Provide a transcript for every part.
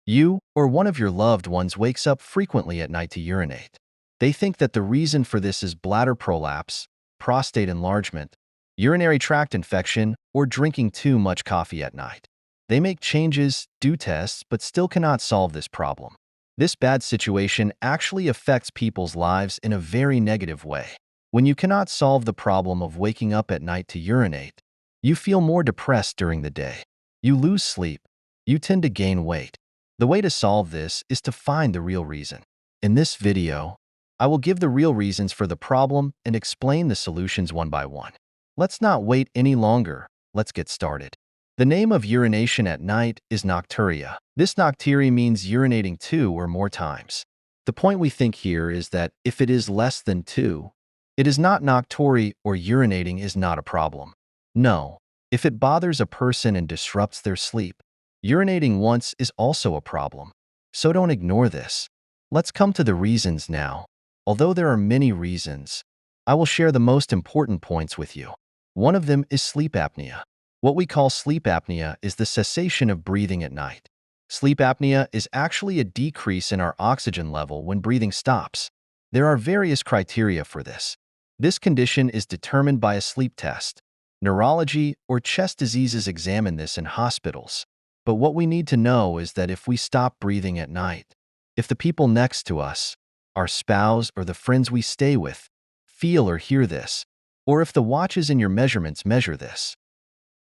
You or one of your loved ones wakes up frequently at night to urinate. They think that the reason for this is bladder prolapse, prostate enlargement, urinary tract infection, or drinking too much coffee at night. They make changes, do tests, but still cannot solve this problem. This bad situation actually affects people's lives in a very negative way. When you cannot solve the problem of waking up at night to urinate, you feel more depressed during the day. You lose sleep. You tend to gain weight. The way to solve this is to find the real reason. In this video, I will give the real reasons for the problem and explain the solutions one by one. Let's not wait any longer. Let's get started. The name of urination at night is nocturia. This nocturia means urinating 2 or more times. The point we think here is that if it is less than 2, it is not nocturia or urinating is not a problem. No, if it bothers a person and disrupts their sleep, urinating once is also a problem. So don't ignore this. Let's come to the reasons now. Although there are many reasons, I will share the most important points with you. One of them is sleep apnea. What we call sleep apnea is the cessation of breathing at night. Sleep apnea is actually a decrease in our oxygen level when breathing stops. There are various criteria for this. This condition is determined by a sleep test. Neurology or chest diseases examine this in hospitals. But what we need to know is that if we stop breathing at night, if the people next to us, our spouse or the friends we stay with, feel or hear this, or if the watches in your measurements measure this,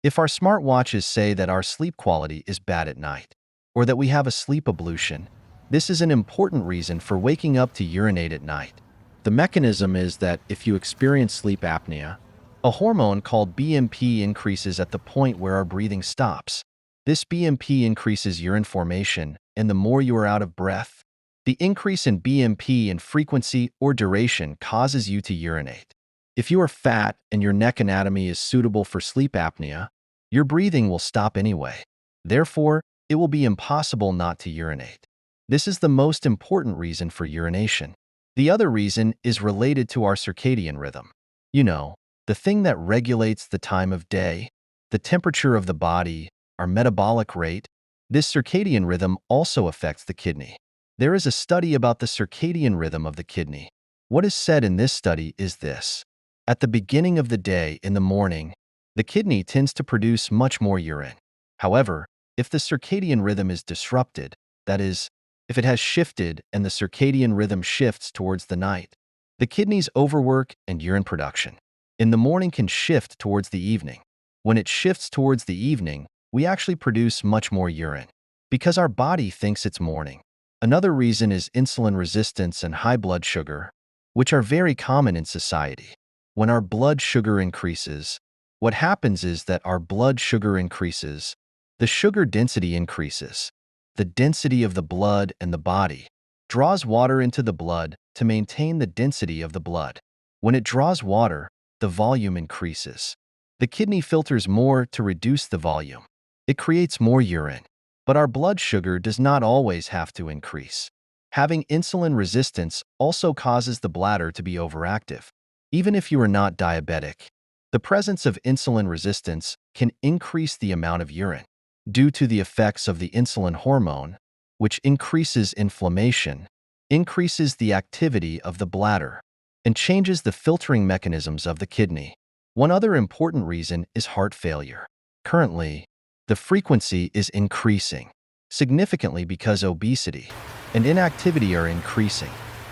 if our smart watches say that our sleep quality is bad at night, or that we have a sleep ablution, this is an important reason for waking up to urinate at night. The mechanism is that if you experience sleep apnea, a hormone called BMP increases at the point where our breathing stops. This BMP increases urine formation, and the more you are out of breath, the increase in BMP in frequency or duration causes you to urinate. If you are fat and your neck anatomy is suitable for sleep apnea, your breathing will stop anyway. Therefore, it will be impossible not to urinate. This is the most important reason for urination. The other reason is related to our circadian rhythm. You know, the thing that regulates the time of day, the temperature of the body, our metabolic rate. This circadian rhythm also affects the kidney. There is a study about the circadian rhythm of the kidney. What is said in this study is this. At the beginning of the day, in the morning, the kidney tends to produce much more urine. However, if the circadian rhythm is disrupted, that is, if it has shifted and the circadian rhythm shifts towards the night, the kidneys overwork and urine production in the morning can shift towards the evening. When it shifts towards the evening, we actually produce much more urine because our body thinks it's morning. Another reason is insulin resistance and high blood sugar, which are very common in society. When our blood sugar increases, what happens is that our blood sugar increases, the sugar density increases. The density of the blood and the body draws water into the blood to maintain the density of the blood. When it draws water, the volume increases. The kidney filters more to reduce the volume. It creates more urine. But our blood sugar does not always have to increase. Having insulin resistance also causes the bladder to be overactive. Even if you are not diabetic, the presence of insulin resistance can increase the amount of urine. Due to the effects of the insulin hormone, which increases inflammation, increases the activity of the bladder, and changes the filtering mechanisms of the kidney. One other important reason is heart failure. Currently, the frequency is increasing significantly because obesity and inactivity are increasing.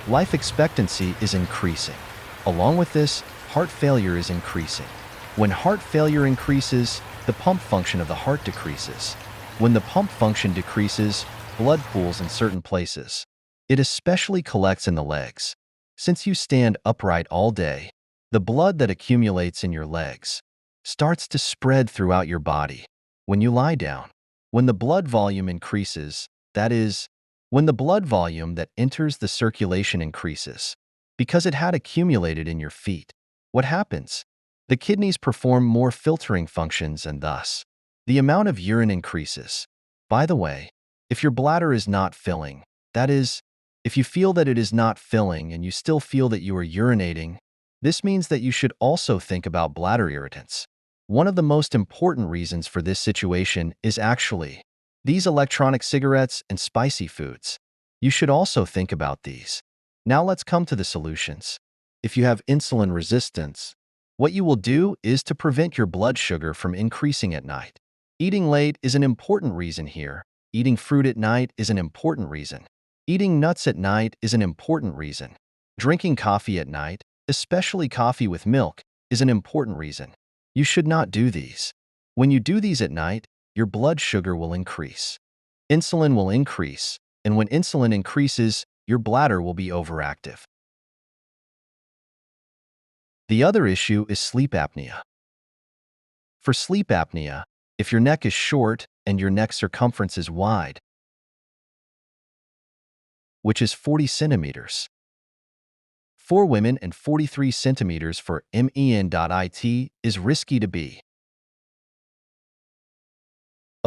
Life expectancy is increasing. Along with this, heart failure is increasing. When heart failure increases, the pump function of the heart decreases. When the pump function decreases, blood pools in certain places. It especially collects in the legs. Since you stand upright all day, the blood that accumulates in your legs starts to spread throughout your body. When you lie down, when the blood volume increases, that is, when the blood volume that enters the circulation increases, because it had accumulated in your feet, what happens? The kidneys perform more filtering functions and thus, the amount of urine increases. By the way, if your bladder is not filling, that is, if you feel that it is not filling and you still feel that you are urinating, this means that you should also think about bladder irritants. One of the most important reasons for this situation is actually These electronic cigarettes and spicy foods. You should also think about these. Now let's come to the solutions. If you have insulin resistance, what you will do is to prevent your blood sugar from increasing at night. Eating late is an important reason here. Eating fruit at night is an important reason. Eating nuts at night is an important reason. Drinking coffee at night, especially coffee with milk, is an important reason. You should not do these. When you do these at night, your blood sugar will increase. Insulin will increase, and when insulin increases, your bladder will be overactive. The other issue is sleep apnea. For sleep apnea, if your neck is short and your neck circumference is wide, which is 40 centimeters, for women and 43 centimeters for men.it is risky to be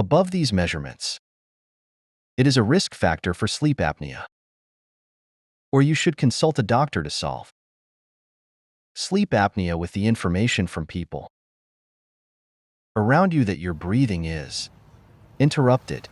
above these measurements. It is a risk factor for sleep apnea, or you should consult a doctor to solve sleep apnea with the information from people around you that your breathing is interrupted.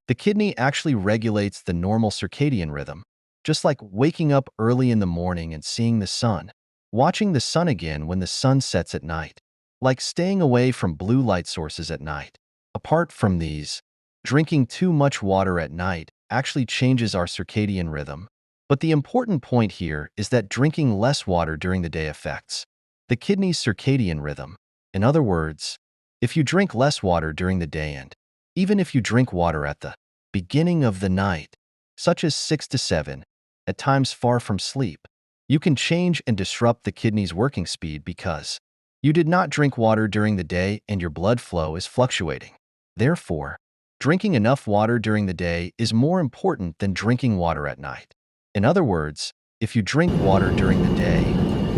The kidney actually regulates the normal circadian rhythm, just like waking up early in the morning and seeing the sun, watching the sun again when the sun sets at night, like staying away from blue light sources at night. Apart from these, drinking too much water at night actually changes our circadian rhythm. But the important point here is that drinking less water during the day affects the kidney's circadian rhythm. In other words, if you drink less water during the day and even if you drink water at the beginning of the night, such as 6 to 7, at times far from sleep, you can change and disrupt the kidney's working speed because you did not drink water during the day and your blood flow is fluctuating. Therefore, drinking enough water during the day is more important than drinking water at night. In other words, if you drink water during the day,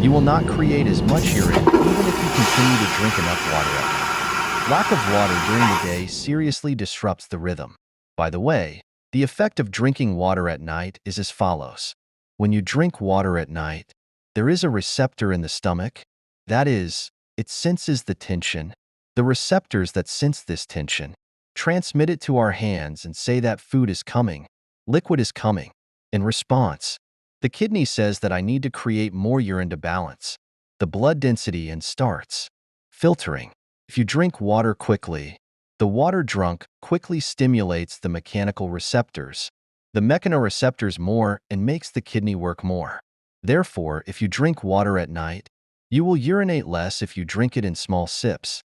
you will not create as much urine even if you continue to drink enough water at night. Lack of water during the day seriously disrupts the rhythm. By the way, the effect of drinking water at night is as follows. When you drink water at night, there is a receptor in the stomach. That is, it senses the tension. The receptors that sense this tension transmit it to our hands and say that food is coming, liquid is coming. In response, the kidney says that I need to create more urine to balance the blood density and starts filtering. If you drink water quickly, the water drunk quickly stimulates the mechanical receptors, the mechanoreceptors more and makes the kidney work more. Therefore, if you drink water at night, you will urinate less if you drink it in small sips.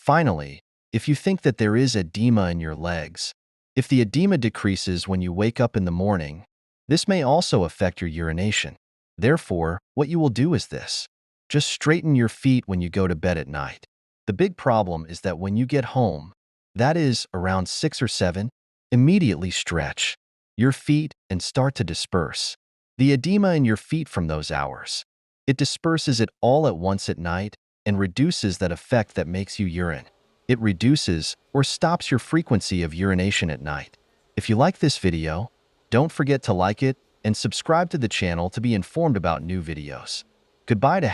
Finally, if you think that there is edema in your legs, if the edema decreases when you wake up in the morning, this may also affect your urination. Therefore, what you will do is this. Just straighten your feet when you go to bed at night. The big problem is that when you get home, that is, around 6 or 7, immediately stretch your feet and start to disperse the edema in your feet from those hours. It disperses it all at once at night and reduces that effect that makes you urine. It reduces or stops your frequency of urination at night. If you like this video, don't forget to like it and subscribe to the channel to be informed about new videos. Goodbye to